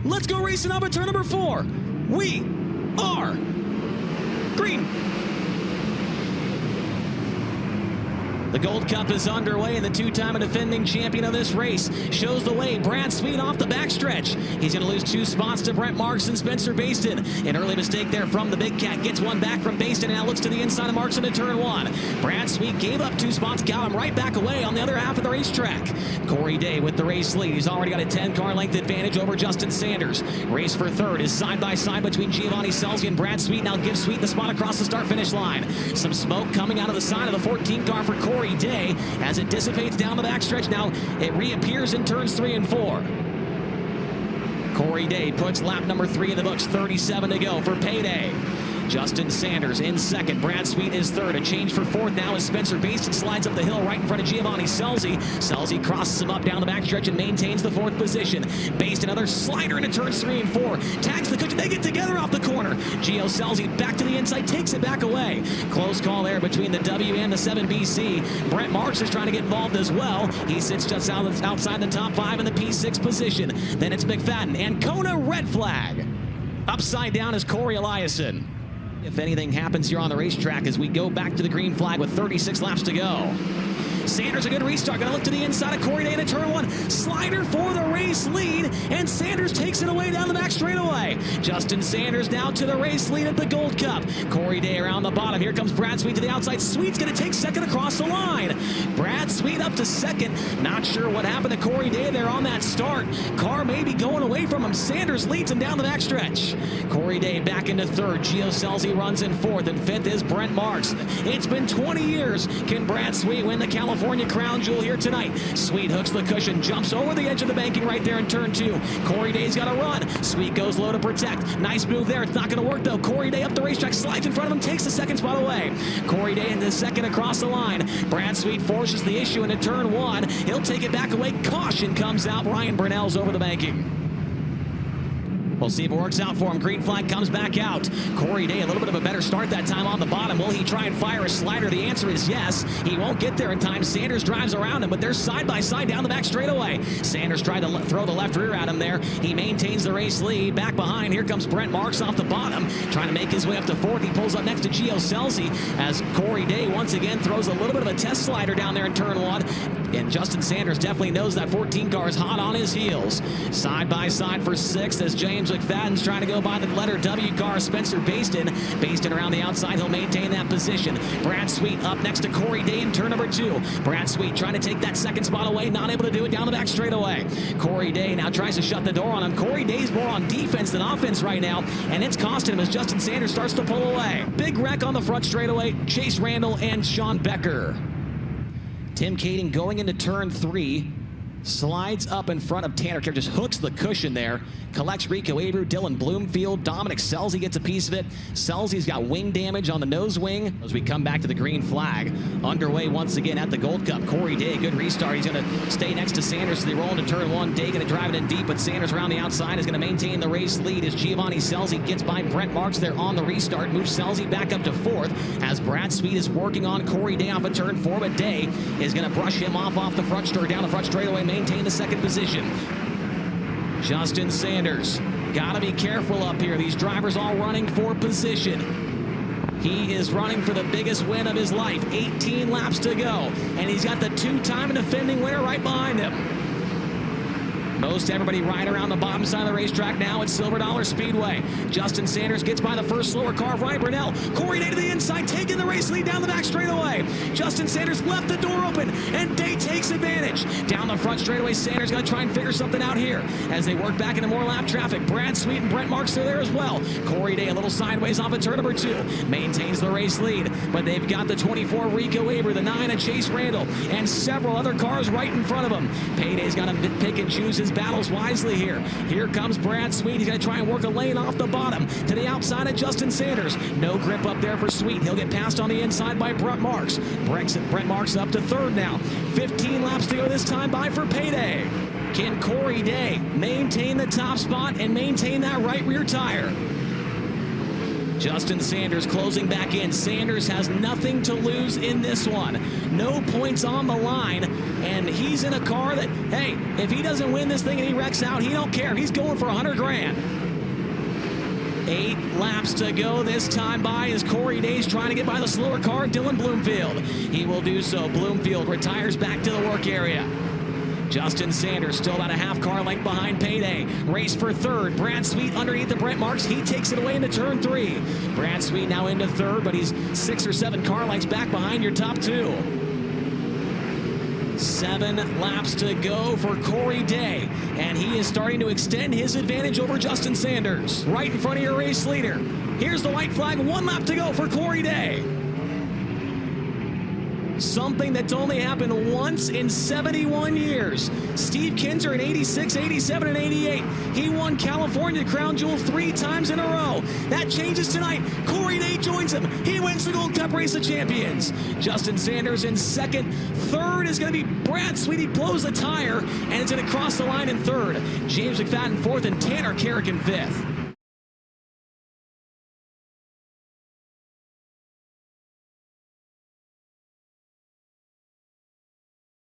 Let's go racing up at turn number 4. We are green. The Gold Cup is underway, and the two-time defending champion of this race shows the way. Brad Sweet off the backstretch. He's going to lose 2 spots to Brent Marks and Spencer Baston. An early mistake there from the Big Cat. Gets one back from Baston, and now looks to the inside of Marks into turn 1. Brad Sweet gave up 2 spots, got him right back away on the other half of the racetrack. Corey Day with the race lead. He's already got a 10-car length advantage over Justin Sanders. Race for third is side-by-side between Giovanni Scelzi and Brad Sweet. Now gives Sweet the spot across the start-finish line. Some smoke coming out of the side of the 14-car for Corey Day as it dissipates down the backstretch. Now it reappears in turns 3 and 4. Corey Day puts lap number 3 in the books. 37 to go for payday. Justin Sanders in second. Brad Sweet is third. A change for fourth now as Spencer Baston slides up the hill right in front of Giovanni Scelzi. Scelzi crosses him up down the backstretch and maintains the 4th position. Baston, another slider into turns 3 and 4. Tags the cushion. They get together off the corner. Gio Scelzi back to the inside, takes it back away. Close call there between the W and the 7BC. Brent Marks is trying to get involved as well. He sits just outside the top 5 in the P6 position. Then it's McFadden and Kona, red flag. Upside down is Corey Eliason. If anything happens here on the racetrack as we go back to the green flag with 36 laps to go. Sanders, a good restart. Going to look to the inside of Corey Day into turn 1. Slider for the race lead, and Sanders takes it away down the back straightaway. Justin Sanders now to the race lead at the Gold Cup. Corey Day around the bottom. Here comes Brad Sweet to the outside. Sweet's going to take second across the line. Brad Sweet up to second. Not sure what happened to Corey Day there on that start. Car may be going away from him. Sanders leads him down the backstretch. Corey Day back into third. Gio Scelzi runs in fourth, and fifth is Brent Marks. It's been 20 years. Can Brad Sweet win the California crown jewel here tonight? Sweet hooks the cushion, jumps over the edge of the banking right there in turn 2. Corey Day's got to run. Sweet goes low to protect. Nice move there. It's not going to work though. Corey Day up the racetrack, slides in front of him, takes the second spot away. Corey Day in the second across the line. Brad Sweet forces the issue into turn 1. He'll take it back away. Caution comes out. Ryan Brunell's over the banking. We'll see if it works out for him. Green flag comes back out. Corey Day, a little bit of a better start that time on the bottom. Will he try and fire a slider? The answer is yes. He won't get there in time. Sanders drives around him, but they're side by side down the back straightaway. Sanders tried to throw the left rear at him there. He maintains the race lead. Back behind, here comes Brent Marks off the bottom, trying to make his way up to 4th. He pulls up next to Gio Scelzi as Corey Day once again throws a little bit of a test slider down there in turn 1. And Justin Sanders definitely knows that 14 car is hot on his heels. Side by side for 6th as James McFadden's trying to go by the letter W car, Spencer Baston. Baston around the outside, he'll maintain that position. Brad Sweet up next to Corey Day in turn number 2. Brad Sweet trying to take that second spot away, not able to do it down the back straightaway. Corey Day now tries to shut the door on him. Corey Day's more on defense than offense right now, and it's costing him as Justin Sanders starts to pull away. Big wreck on the front straightaway, Chase Randall and Sean Becker. Tim Kading going into turn 3. Slides up in front of Tanner Kerr, just hooks the cushion there. Collects Rico Abreu, Dylan Bloomfield, Dominic Scelzi gets a piece of it. Scelzi's got wing damage on the nose wing as we come back to the green flag. Underway once again at the Gold Cup. Corey Day, good restart. He's going to stay next to Sanders as they roll into turn 1. Day going to drive it in deep, but Sanders around the outside is going to maintain the race lead as Giovanni Scelzi gets by Brent Marks there on the restart. Moves Scelzi back up to 4th as Brad Sweet is working on Corey Day off of turn 4, but Day is going to brush him off the front straight down the front straightaway, maintain the second position. Justin Sanders, gotta be careful up here. These drivers all running for position. He is running for the biggest win of his life. 18 laps to go, and he's got the two-time defending winner right behind him. Most everybody right around the bottom side of the racetrack now at Silver Dollar Speedway. Justin Sanders gets by the first slower car of Ryan Brunell. Corey Day to the inside, taking the race lead down the back straightaway. Justin Sanders left the door open, and Day takes advantage. Down the front straightaway, Sanders going to try and figure something out here as they work back into more lap traffic. Brad Sweet and Brent Marks are there as well. Corey Day a little sideways off of turn number 2. Maintains the race lead, but they've got the 24 Rico Abreu, the 9 of Chase Randall, and several other cars right in front of him. Payday's got to pick and choose his battles wisely here. Here comes Brad Sweet. He's going to try and work a lane off the bottom to the outside of Justin Sanders. No grip up there for Sweet. He'll get passed on the inside by Brent Marks. Brent Marks up to 3rd now. 15 laps to go this time by for Payday. Can Corey Day maintain the top spot and maintain that right rear tire? Justin Sanders closing back in. Sanders has nothing to lose in this one. No points on the line, and he's in a car that, hey, if he doesn't win this thing and he wrecks out, he don't care. He's going for 100 grand. 8 laps to go this time by as Corey Day's trying to get by the slower car, Dylan Bloomfield. He will do so. Bloomfield retires back to the work area. Justin Sanders still about a half car length behind Payday. Race for third. Brad Sweet underneath the Brent Marks. He takes it away into turn 3. Brad Sweet now into third, but he's 6 or 7 car lengths back behind your top 2. 7 laps to go for Corey Day, and he is starting to extend his advantage over Justin Sanders. Right in front of your race leader. Here's the white flag. 1 lap to go for Corey Day. Something that's only happened once in 71 years. Steve Kinzer in 86, 87, and 88. He won California Crown Jewel 3 times in a row. That changes tonight. Corey Day joins him. He wins the Gold Cup Race of Champions. Justin Sanders in second. Third is going to be Brad Sweet. He blows the tire, and it's going to cross the line in third. James McFadden fourth, and Tanner Carrick in fifth.